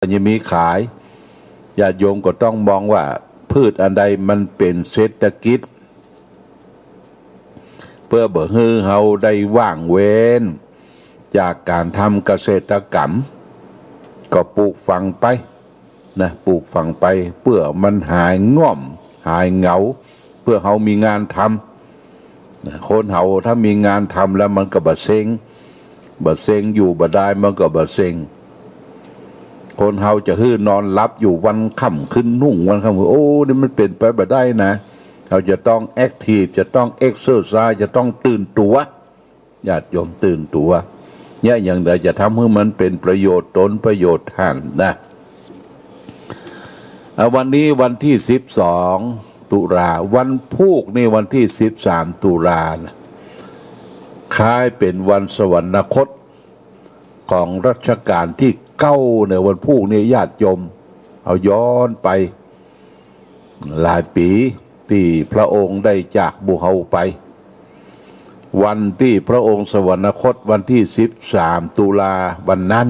ยังมีขายญาติโยมก็ต้องมองว่าพืชอันใดมันเป็นเศรษฐกิจเพื่อบ่ให้เฮาได้ว่างเว้นจากการทำเกษตรกรรมก็ปลูกฝังไปนะปลูกฝังไปเพื่อมันหายง่อมหายเหงาเพื่อเฮามีงานทำนะคนเฮาถ้ามีงานทำแล้วมันก็บ่เซ็งอยู่บ่ได้มันก็บ่เซ็งคนเฮาจะฮื้อนอนหลับอยู่วันค่ำขึ้นนุ่งวันค่ำโอ้นี่มันเป็นไปบ่ได้นะเราจะต้องแอคทีฟจะต้องเอ็กเซอร์ไซส์จะต้องตื่นตัวญาติโยมตื่นตัวเนี่ยอย่างใดจะทำให้มันเป็นประโยชน์ตนประโยชน์ท่านนะวันนี้วันที่12 ตุลาวันพุธนี่วันที่13 ตุลานะคล้ายเป็นวันสวรรคตของรัชกาลที่9ในวันพุธนี่ญาติโยมเอาย้อนไปหลายปีที่พระองค์ได้จากบุเฮาไปวันที่พระองค์สวรรคตวันที่13 ตุลาวันนั้น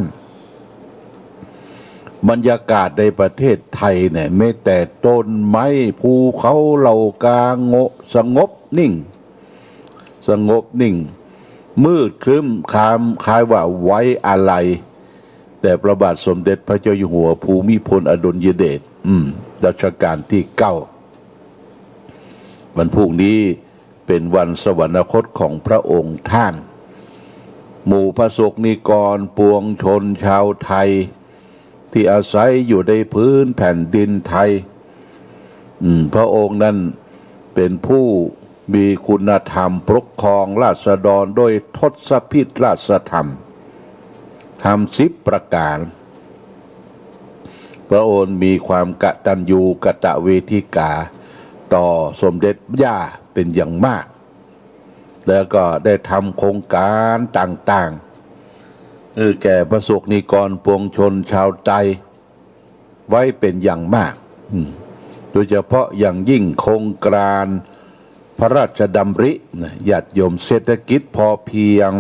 บรรยากาศในประเทศไทยเนี่ยไม่แต่ต้นไม้ภูเขาเหล่ากาสงบนิ่งมืดครึ้มคล้ายว่าไว้อะไรแต่พระบาทสมเด็จพระเจ้าอยู่หัวภูมิพลอดุลยเดชรัชกาลที่9วันพรุ่งนี้เป็นวันสวรรคตของพระองค์ท่านหมู่พระสงฆ์นิกรปวงชนชาวไทยที่อาศัยอยู่ในพื้นแผ่นดินไทยพระองค์นั้นเป็นผู้มีคุณธรรมปกครองราษฎรโดยทศพิธราชธรรมทำ10 ประการพระองค์มีความกตัญญูกตเวทิกาต่อสมเด็จย่าเป็นอย่างมากแล้วก็ได้ทำโครงการต่างๆแก่ประสบนิกรปวงชนชาวไทยไว้เป็นอย่างมากโดยเฉพาะอย่างยิ่งโครงการพระราชดำริญาติโยมเศรษฐกิจพอเพียง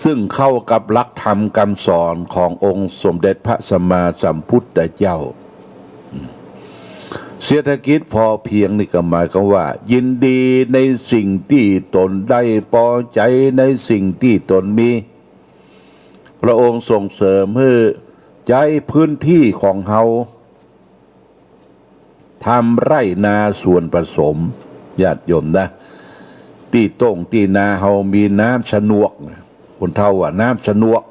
ซึ่งเข้ากับหลักธรรมคำสอนขององค์สมเด็จพระสัมมาสัมพุทธเจ้าเศรษฐกิจพอเพียงนี่ก็หมายความว่ายินดีในสิ่งที่ตนได้พอใจในสิ่งที่ตนมีพระองค์ส่งเสริมให้ใจพื้นที่ของเฮาทำไร่นาส่วนผสมญาติโยมนะที่ต้งที่นาเฮามีน้ำสะนวกคนเท่าว่าน้ำสะนวก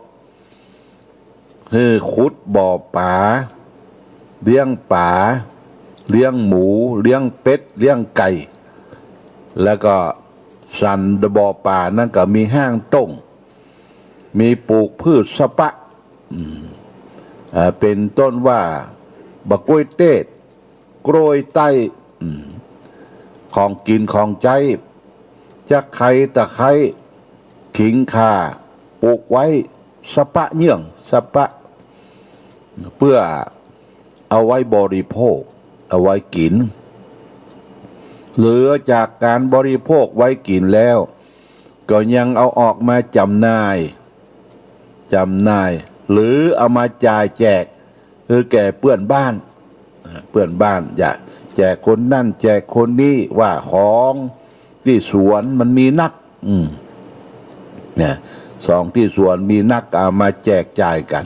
คือขุดบ่อป่าเลี้ยงป่าเลี้ยงหมูเลี้ยงเป็ดเลี้ยงไก่แล้วก็สันบ่อป่านั่นก็มีห้างต้งมีปลูกพืชสะปะเป็นต้นว่าบะกล้วยเต้กล้วยไต้ของกินของใจจะไข่ตะไคร้ขิงข่าปลูกไว้สะปะเนื่องสะปะเพื่อเอาไว้บริโภคเอาไว้กินเหลือจากการบริโภคไว้กินแล้วก็ยังเอาออกมาจำหน่ายหรือเอามาจ่ายแจกคือแก่เพื่อนบ้านอย่าแจกคนนั่นแจกคนนี้ว่าของที่สวนมันมีนักเนี่ยที่สวนมีนักเอามาแจกจ่ายกัน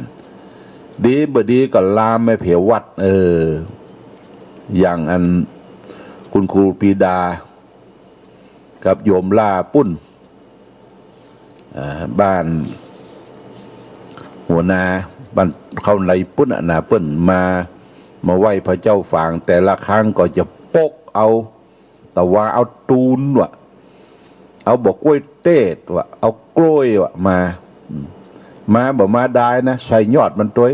ดีบ่ดีก็ลามไม่เผียวัดอย่างอันคุณครูปีดากับโยมล่าปุ้นบ้านหัวนาบ้านเข้าในปุ้นนาเปิ้นมาไหว้พระเจ้าฝางแต่ละครั้งก็จะปกเอาแต่ว่าเอาตูนวะเอาบอกกล้วยเต้วะเอากล้ยวะมาบอกมาได้นะใส่ยอดมันตัว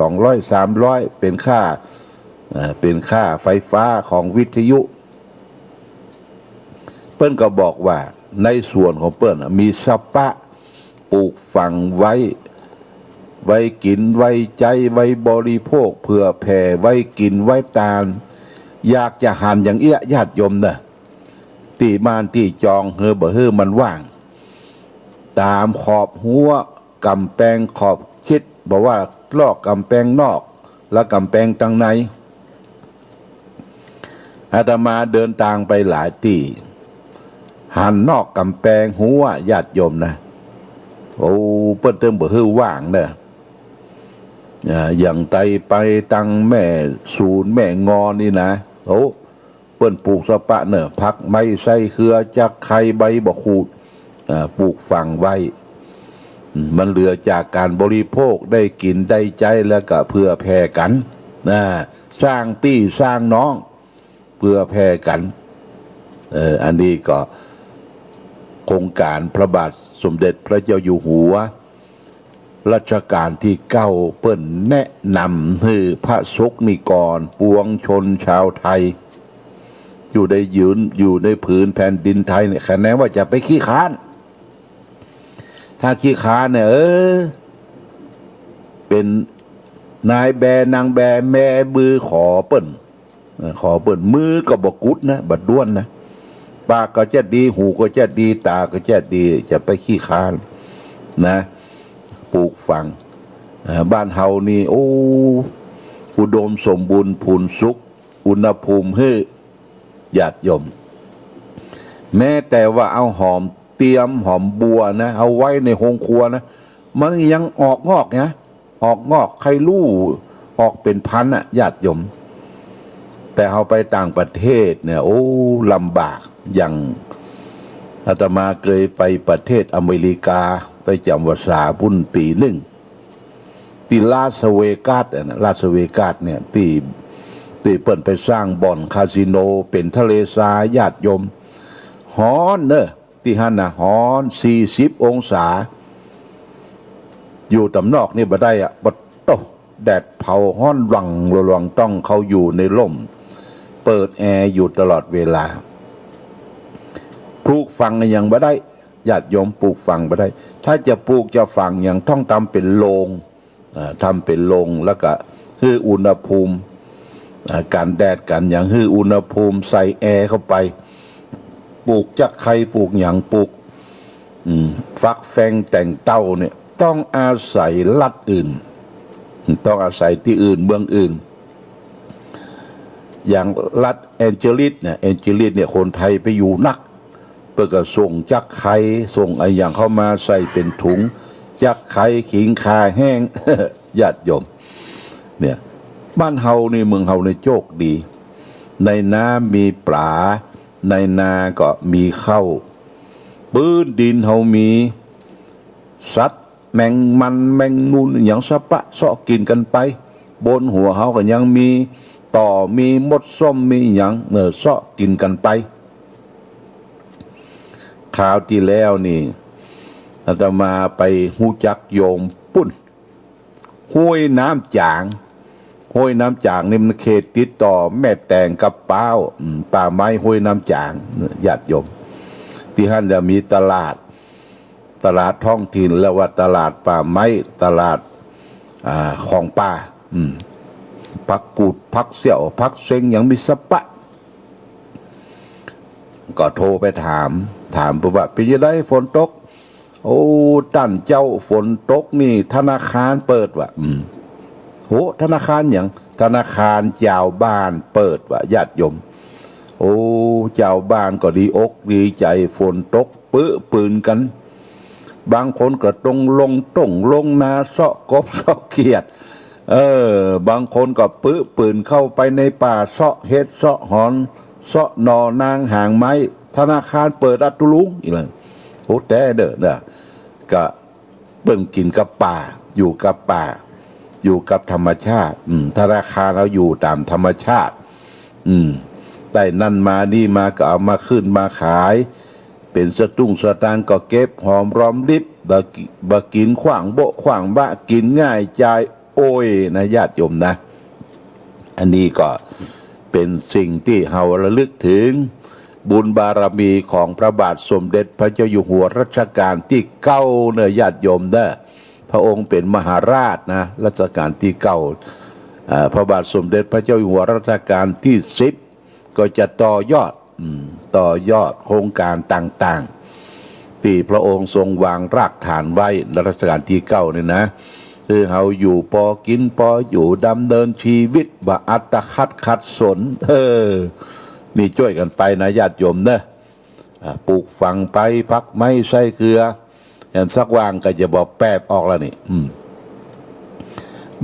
200 300เป็นค่าไฟฟ้าของวิทยุเปิ้นก็บอกว่าในส่วนของเปิ้นมีสะปะปลูกฝังไว้กินไว้ใจไว้บริโภคเพื่อแผ่ไว้กินไว้ตามอยากจะหันอย่างเอี้ยญาติโยมนะที่บ้านที่จองบ่มันว่างตามขอบหัวกำแพงขอบคิด บอกว่าลอกกำแพงนอกและกำแพงตังในอาตมาเดินทางไปหลายที่หันนอกกำแพงหัวญาติโยมนะโอ้เปิ้นเติมบ่ฮือว่างเด้ออย่างไตไปตังแม่ศูนย์แม่งอนี่นะโอ้เปิ้นปลูกสะปะเนอะผักไม้ไส้เครือจักไข่ใบบ่ขูดปลูกฝังไว้มันเหลือจากการบริโภคได้กินได้ใจแล้วก็เพื่อแผ่กันสร้างพี่สร้างน้องเพื่อแผ่กันอันนี้ก็โครงการพระบาทสมเด็จพระเจ้าอยู่หัวรัชกาลที่9เปิ้นแนะนำให้พระสงฆ์นิกรปวงชนชาวไทยอยู่ในผืนแผ่นดินไทยเนี่ยคะแนนว่าจะไปขี้ค้านถ้าขี้ค้านเนี่ยเป็นนายแบนางแบแม่มือขอเปิ้นมือก็บอกกุดนะบัดด้วนนะปากก็จะดีหูก็จะดีตาก็จะดีจะไปขี้ค้านนะปลูกฝังบ้านเฮานี่โอ้อุดมสมบูรณ์พูนสุขอุณหภูมิให้ญาติโยมแม้แต่ว่าเอาหอมเตรียมหอมบัวนะเอาไว้ในโรงครัวนะมันยังออกงอกนะออกงอกใครรู้ออกเป็นพันอะญาติโยมแต่เอาไปต่างประเทศเนี่ยโอ้ลำบากอย่างอาตมาเคยไปประเทศอเมริกาไปจำวสาพุ่นปีหนึ่งที่ลาสเวกัสลาสเวกัสเนี่ยที่เปิ้นไปสร้างบ่อนคาสิโนเป็นทะเลทรายญาติโยมฮ้อนเนอะที่ฮั่นน่ะฮ้อน40 องศาอยู่ตำนอกนี่บ่ได้อะบ่โตแดดเผาฮ้อนรังระวังต้องเขาอยู่ในร่มเปิดแอร์อยู่ตลอดเวลาปลูกฝังยังบ่ได้ญาติโยมปลูกฝังบ่ได้ถ้าจะปลูกจะฝังอย่างต้องทำเป็นโรงทำเป็นโรงแล้วก็คืออุณหภูมิการแดดกันอย่างคืออุณหภูมิใส่แอร์เข้าไปปลูกจักไข่ปลูกอย่างปลูกฟักแฟงแต่งเต้าเนี่ยต้องอาศัยรัฐอื่นต้องอาศัยที่อื่นเมืองอื่นอย่างรัฐแอนเจลิสเนี่ยคนไทยไปอยู่นักเพื่อก็ส่งจักไข่ส่งไอ้อย่างเข้ามาใส่เป็นถุงจักไข่ขิงคาแห้ง ญาติโยมเนี่ยบ้านเฮาในเมืองเฮาในโชคดีในน้ำมีปลาในนาก็มีข้าวพื้นดินเฮามีสัตว์แมงมันแมงนูนอย่างสะปะเสาะกินกันไปบนหัวเฮาก็ยังมีต่อมีมดส้มมีอย่างเสาะกินกันไปคราวที่แล้วนี่อาตมาไปฮู้จักโยมปุ้นห้วยน้ำจางนี่มันเขตติดต่อแม่แตงกับป่าไม้ห้วยน้ำจางญาติโยมที่ท่านจะมีตลาดท้องถิ่นแล้วว่าตลาดป่าไม้ตลาดของป่าพักกูดพักเสี่ยวพักเซ็งอย่างมีสปะก็โทรไปถามว่าเป็นยังไงฝนตกโอ้ตั้นเจ้าฝนตกนี่ธนาคารเปิดว่ะโหธนาคารอย่างธนาคารเจ้าบ้านเปิดว่ะญาติโยมโอ้เจ้าบ้านก็ดีอกดีใจฝนตกปืนกันบางคนก็ลงนาเสาะกบเสาะเขียดบางคนก็ปืนเข้าไปในป่าเสาะเฮ็ดเสาะหอนเสาะนอนางหางไม้ธนาคารเปิดอัตุลุงอีกแล้วโอ้แต่เด้อก็เปิ้นกินกับป่าอยู่กับป่าอยู่กับธรรมชาติธนาคารเราอยู่ตามธรรมชาติแต่นั่นมานี่มาก็เอามาขึ้นมาขายเป็นสตุ้งสตางค์ก็เก็บหอมรอมริบบะกินขว้างโบขว้างบะกินง่ายใจโอ้ยนะญาติโยมนะอันนี้ก็เป็นสิ่งที่เฮาระลึกถึงบุญบารมีของพระบาทสมเด็จพระเจ้าอยู่หัวรัชกาลที่9เนอะญาติโยมเด้อพระองค์เป็นมหาราชนะรัชกาลที่9พระบาทสมเด็จพระเจ้าอยู่หัวรัชกาลที่10ก็จะต่อยอดโครงการต่างๆที่พระองค์ทรงวางรากฐานไว้ในรัชกาลที่9เนี่ยนะ คือเฮาอยู่ปอกินปออยู่ดำเนินชีวิตบ่อัตคัดขัดสนนี่ช่วยกันไปนะญาติโยมเนอะปลูกฝังไปพักไม้ใส่เกลืออย่างสักวางก็จะบอกแปบออกแล้วนี่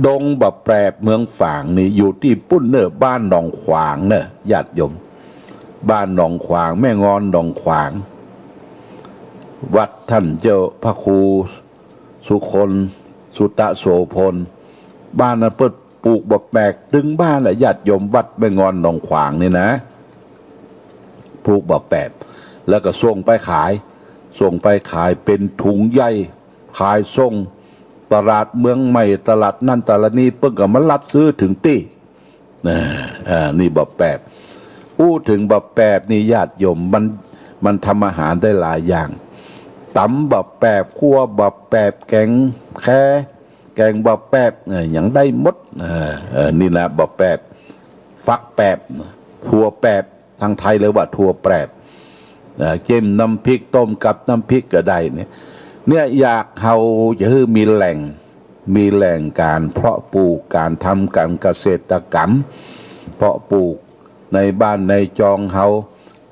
ดงบ่แปรบเมืองฝางนี่อยู่ที่ปุ้นเนอะบ้านหนองขวางเนอะญาติโยมบ้านหนองขวางแม่งอนหนองขวางวัดท่านเจ้าพระครูสุคนสุตะโสพลบ้านนั้นเปิดปลูกบ่แปลกดึงบ้านแหละญาติโยมวัดแม่งอนหนองขวางนี่นะปลูกบ่แปลกแล้วก็ส่งไปขายเป็นถุงใหญ่ขายส่งตลาดเมืองใหม่ตลาดนั่นตลาดนี้เพิ่งก็มารับซื้อถึงตี้นี่บ่แปบถึงบ่แปบนี่ญาติโยมมันทำอาหารได้หลายอย่างตำบ่แปบคั่วบ่แปบแกงแค่แกงบ่แปบอย่างได้หมดนี่นะบ่แปบฟักแปบถั่วแปบทางไทยเลยว่าถั่วแปบเจิ้มน้ำพริกต้มกับน้ำพริกก็ได้เนี่ยอยากเขาจะให้มีแหล่งการเพาะปลูกการทำการเกษตรกรรมเพาะปลูกในบ้านในจองเขา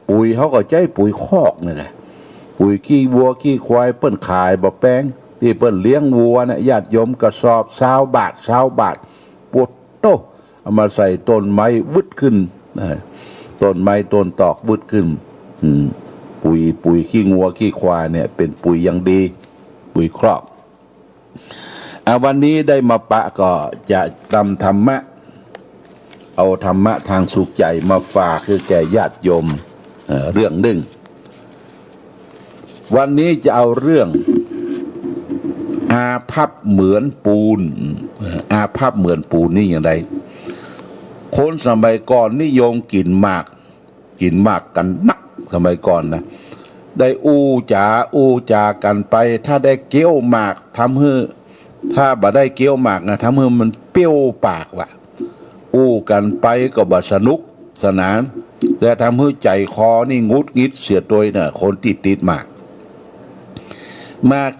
ปุ๋ยเขาก็ใช้ปุ๋ยคอกนี่ไงปุ๋ยขี้วัวขี้ควายเปิ้นขายบ่แป้งที่เปิ้นเลี้ยงวัวเนี่ยญาติโยมกระสอบ20 บาทปวดโตเอามาใส่ต้นไม้วึดขึ้นต้นไม้ต้นตอกวึดขึ้นปุ๋ยขี้งัวขี้ควายเนี่ยเป็นปุ๋ยอย่างดีปุ๋ยครอบวันนี้ได้มาปะก็จะนำธรรมะเอาธรรมะทางสุขใจมาฝากคือแก่ญาติโยมเรื่องหนึ่งวันนี้จะเอาเรื่องอาภัพเหมือนปูนอาภัพเหมือนปูนนี่อย่างไรคนสมัยก่อนนิยมกินหมากกันนักสมัยก่อนนะได้อู้จากันไปถ้าได้เกี้ยวหมากทำให้ถ้าบ่ได้เกี้ยวหมากนะทำให้มันเปรี้ยวปากว่ะกันไปก็บ่สนุกสนานแต่ทำให้ใจคอนี่งุดงิดเสียตัวเนี่ยคนติดหมาก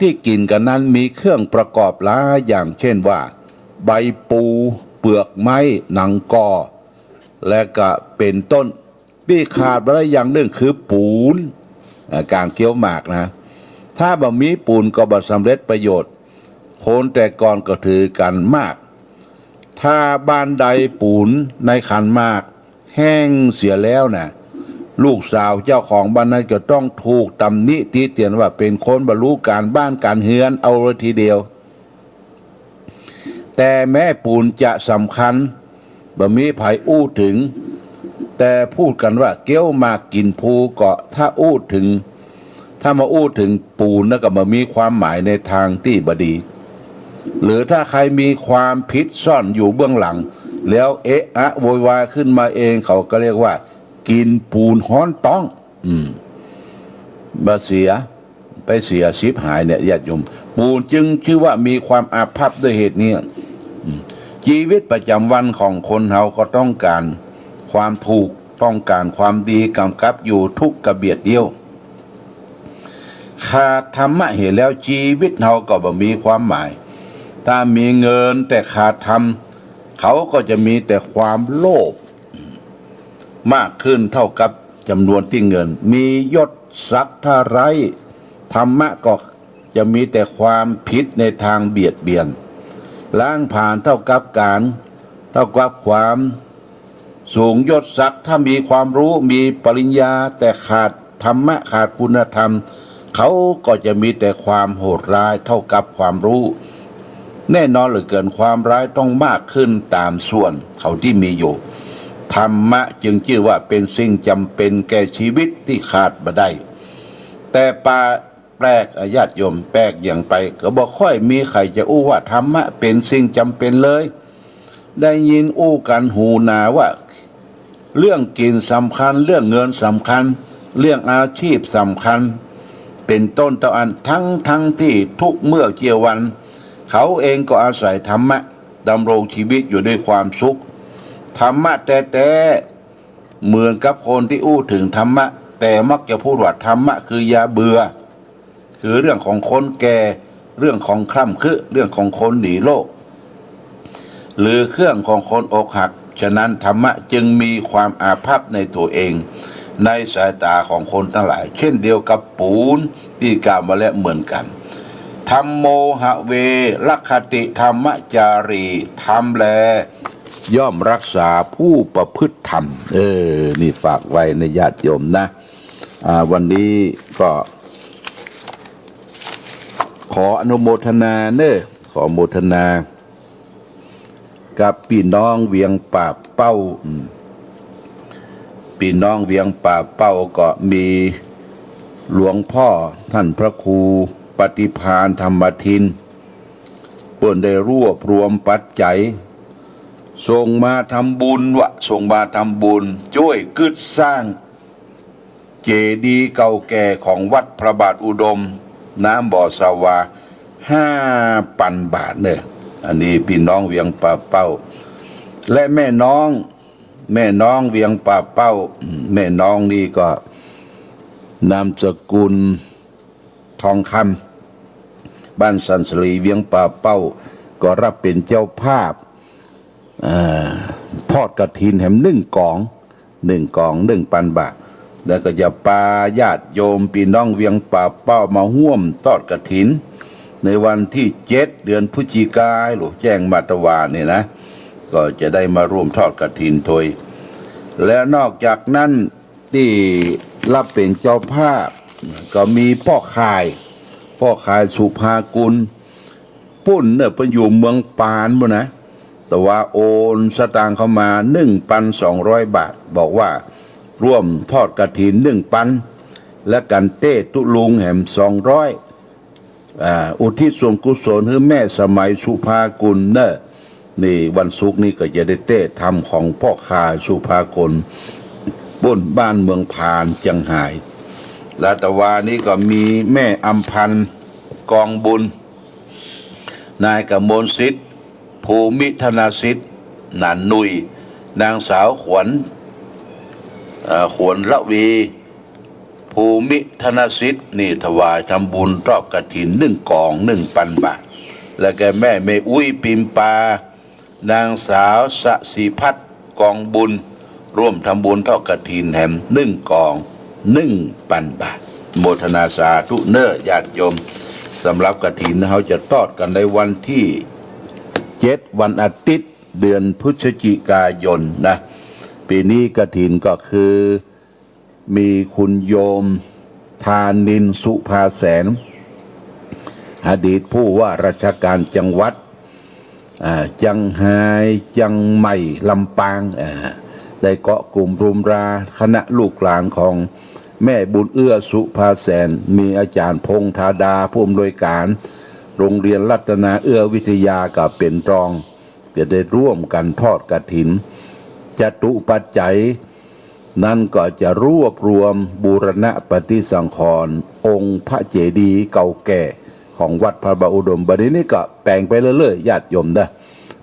ที่กินกันนั้นมีเครื่องประกอบหลายอย่างเช่นว่าใบปูเปลือกไม้หนังกอและก็เป็นต้นที่ขาดไปได้อย่างหนึ่งคือปูนการเคี้ยวหมากนะถ้าบ่มีปูนก็บ่สำเร็จประโยชน์คนแต่ก่อนก็ถือกันมากถ้าบ้านใดปูนในขันมากแห้งเสียแล้วนะลูกสาวเจ้าของบ้านนั้นก็ต้องถูกตำหนิตีเตียนว่าเป็นคนบรรลุการบ้านการเฮือนเอาเลยทีเดียวแต่แม้ปูนจะสำคัญบ่มีไผถึงแต่พูดกันว่าเกี้ยวหมากกินภูก็ถ้ามาถึงปูนแล้วก็มามีความหมายในทางที่บดีหรือถ้าใครมีความผิดซ่อนอยู่เบื้องหลังแล้วโวยวายขึ้นมาเองเขาก็เรียกว่ากินปูนฮ้อนต้องเสียชิบหายเนี่ยญาติโยมปูนจึงชื่อว่ามีความอาภัพด้วยเหตุนี้ชีวิตประจำวันของคนเราก็ต้องการความถูกต้องการความดีกำกับอยู่ทุกกระเบียดเดียวขาดธรรมะเห็นแล้วชีวิตเราก็บ่มีความหมายถ้ามีเงินแต่ขาดธรรมเขาก็จะมีแต่ความโลภมากขึ้นเท่ากับจำนวนที่เงินมียศศักดิ์ถ้าไร้ธรรมะก็จะมีแต่ความผิดในทางเบียดเบียนล้างผ่านเท่ากับความสูงยศศักดิ์ถ้ามีความรู้มีปริญญาแต่ขาดธรรมะขาดคุณธรรมเขาก็จะมีแต่ความโหดร้ายเท่ากับความรู้แน่นอนเหลือเกินความร้ายต้องมากขึ้นตามส่วนเขาที่มีอยู่ธรรมะจึงชื่อว่าเป็นสิ่งจำเป็นแก่ชีวิตที่ขาดบ่ได้แต่แปลกญาติโยมแปลกอย่างไปก็บ่ค่อยมีใครจะอู้ว่าธรรมะเป็นสิ่งจำเป็นเลยได้ยินอู้กันหูหนาว่าเรื่องกินสำคัญเรื่องเงินสำคัญเรื่องอาชีพสำคัญเป็นต้นตะอันทั้งที่ทุกเมื่อเจียววันเขาเองก็อาศัยธรรมะดำรงชีวิตอยู่ด้วยความสุขธรรมะแต่เหมือนกับคนที่อู้ถึงธรรมะแต่มักจะพูดว่าธรรมะคือยาเบื่อคือเรื่องของคนแก่ เรื่องของคร่ำคือเรื่องของคนหนีโลกหรือเครื่องของคนอกหักฉะนั้นธรรมะจึงมีความอาภัพในตัวเองในสายตาของคนทั้งหลายเช่นเดียวกับปูนที่กล่าวมาแล้วเหมือนกันธรรมโมหะเวลัคติธรรมจารีธรรมแลย่อมรักษาผู้ประพฤติธรรมนี่ฝากไว้ในญาติโยมนะวันนี้ก็ขออนุโมทนาขอโมทนากับพี่น้องเวียงป่าเป้าพี่น้องเวียงป่าเป้าก็มีหลวงพ่อท่านพระครูปฏิภาณธรรมทินเปิ่นได้รวบรวมปัจจัยส่งมาทำบุญส่งมาทำบุญช่วยกึศสร้างเจดีย์เก่าแก่ของวัดพระบาทอุดมน้ำบ่อสวา5,000 บาทเนี่ยอันนี้พี่น้องเวียงป่าเป้าและแม่น้องเวียงป่าเป้าแม่น้องนี่ก็นามสกุลทองคำบ้านสันสลีเวียงป่าเป้าก็รับเป็นเจ้าภาพทอดกฐินแหม1 กอง 1,000 บาทแล้วก็จะปาญาติโยมพี่น้องเวียงป่าเป้ามาร่วมทอดกฐินในวันที่7 เดือนพฤศจิกายนหรือแจ้งมาตวาเนี่ยนะก็จะได้มาร่วมทอดกฐินโดยและนอกจากนั้นที่รับเป็นเจ้าภาพก็มีพ่อขายสุภากุลปุ้นเนี่ยเป็นอยู่เมืองปานบ่นะแต่ว่าโอนสตางค์เข้ามา 1,200 บาทบอกว่าร่วมทอดกฐิน1,000และกันเต้ตุลุงแหม200อุทิศส่วนกุศลให้แม่สมัยสุภากุลนี่วันศุกร์นี้ก็จะได้เต้ทำของพ่อค้าสุภากุลบนบ้านเมืองพานจังหายและตะวานี้ก็มีแม่อำพันธ์กองบุญนายกมลสิทธิ์ภูมิธนาสิทธิ์นันนุยนางสาวขวัญละวีภูมิธนสิทธิ์นี่ถวายทำบุญรอบกฐิน1 กอง 1,000 บาทและแกแม่อุ้ยปิมปานางสาวสศิพัฒน์กองบุญร่วมทำบุญทอดกฐินแหม1 กอง 1,000 บาทโมทนาสาธุญาติโยมสำหรับกฐินเขาจะทอดกันในวันที่7 วันอาทิตย์เดือนพฤศจิกายนนะปีนี้กฐินก็คือมีคุณโยมธานินสุภาแสนอดีตผู้ว่าราชการจังหวัดจังไห้จังใหม่ลำปางได้เกาะกลุ่มรุมราคณะลูกหลานของแม่บุญเอื้อสุภาแสนมีอาจารย์พงษ์ธาดาผู้อำนวยการโรงเรียนรัตนาเอื้อวิทยากับเป็นรองจะได้ร่วมกันทอดกฐินจตุปัจจัยนั่นก็จะรวบรวมบูรณะปฏิสังขรณ์องค์พระเจดีย์เก่าแก่ของวัดพระบาทอุดมบัดนี้ก็แปลงไปเรื่อยๆญาติโยม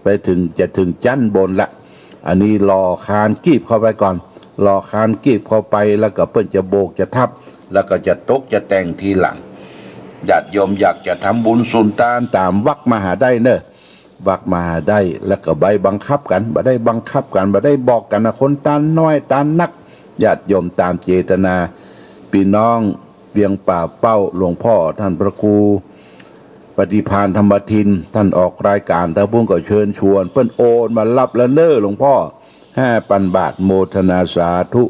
ไปจะถึงชั้นบนละอันนี้รอคานกีบเข้าไปก่อนรอคานกีบเข้าไปแล้วก็เพิ่นจะโบกจะทับแล้วก็จะตกจะแต่งทีหลังญาติโยมอยากจะทำบุญสุนทานตามวักมหาได้วักมาได้แล้วก็ใบบังคับกันบ่ได้บังคับกันบ่ได้บอกกันนะคนตานน้อยตานนักญาติโยมตามเจตนาพี่น้องเวียงป่าเป้าหลวงพ่อท่านพระครูปฏิภาณธรรมทินท่านออกรายการท่านพุ่งก็เชิญชวนเปิ้นโอนมารับแล้วหลวงพ่อ5,000 บาทโมทนาสาธุ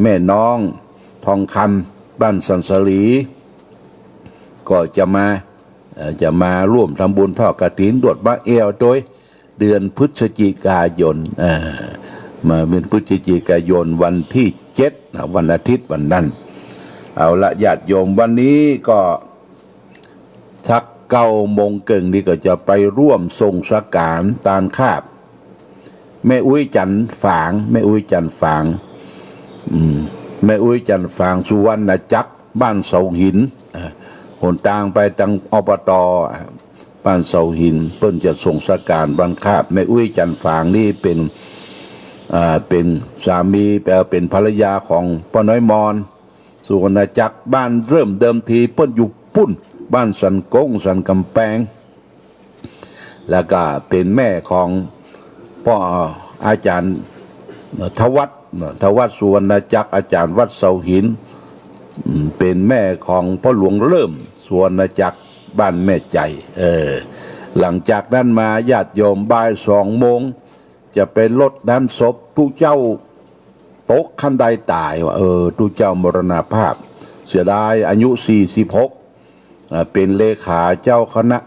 แม่น้องทองคำบ้านสันสลีก็จะมาร่วมทำบุญทอดกฐินตรวจบ้าเอวโดยเดือนพฤศจิกายนมาเป็นพฤศจิกายนวันที่7วันอาทิตย์วันนั้นเอาละญาติโยมวันนี้ก็ทัก9 โมงครึ่งนี่ก็จะไปร่วมทรงสการตานคาบแม่อุ้ยจันฝางแม่อุ้ยจันฝางสุวรรณจักรบ้านเสาหินหนทางไปทางอบต.บ้านเสาหินเพิ่นจะส่งสการบังคาบแม่อุ้ยจันฝางนี่เป็นสามีเป็นภรรยาของป้าน้อยมอนสุวรรณจักรบ้านเริ่มเดิมทีเพิ่นอยู่ปุ้น บ้านสันกงสันกำแพงแล้วก็เป็นแม่ของพ่ออาจารย์ทวัฒน์สุวรรณจักรอาจารย์วัดเสาหินเป็นแม่ของพ่อหลวงเริ่มสุวรรณจักรบ้านแม่ใจหลังจากนั้นมาญาติโยมบ่าย2 โมงจะไปรดน้ำศพทุกเจ้าตกขั้นใดตายว่าทุกเจ้ามรณภาพเสียดายอายุ46เป็นเลขาเจ้าคณะ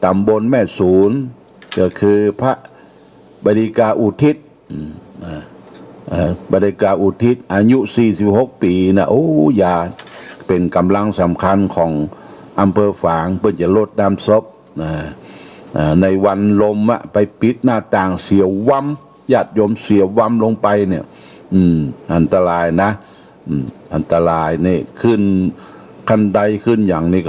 ตำบลแม่ศูนย์ก็คือพระบดิกาอุทิศบดิกาอุทิศอายุ46 ปีนะโอ้ยาเป็นกำลังสำคัญของอำเภอฝางเพื่อจะลดน้ำศพในวันลมไปปิดหน้าต่างเสียววัมญาติโยมเสียววัมลงไปเนี่ยอันตรายนะอันตรายนี่ขึ้นคันใดขึ้นอย่างนี้ก็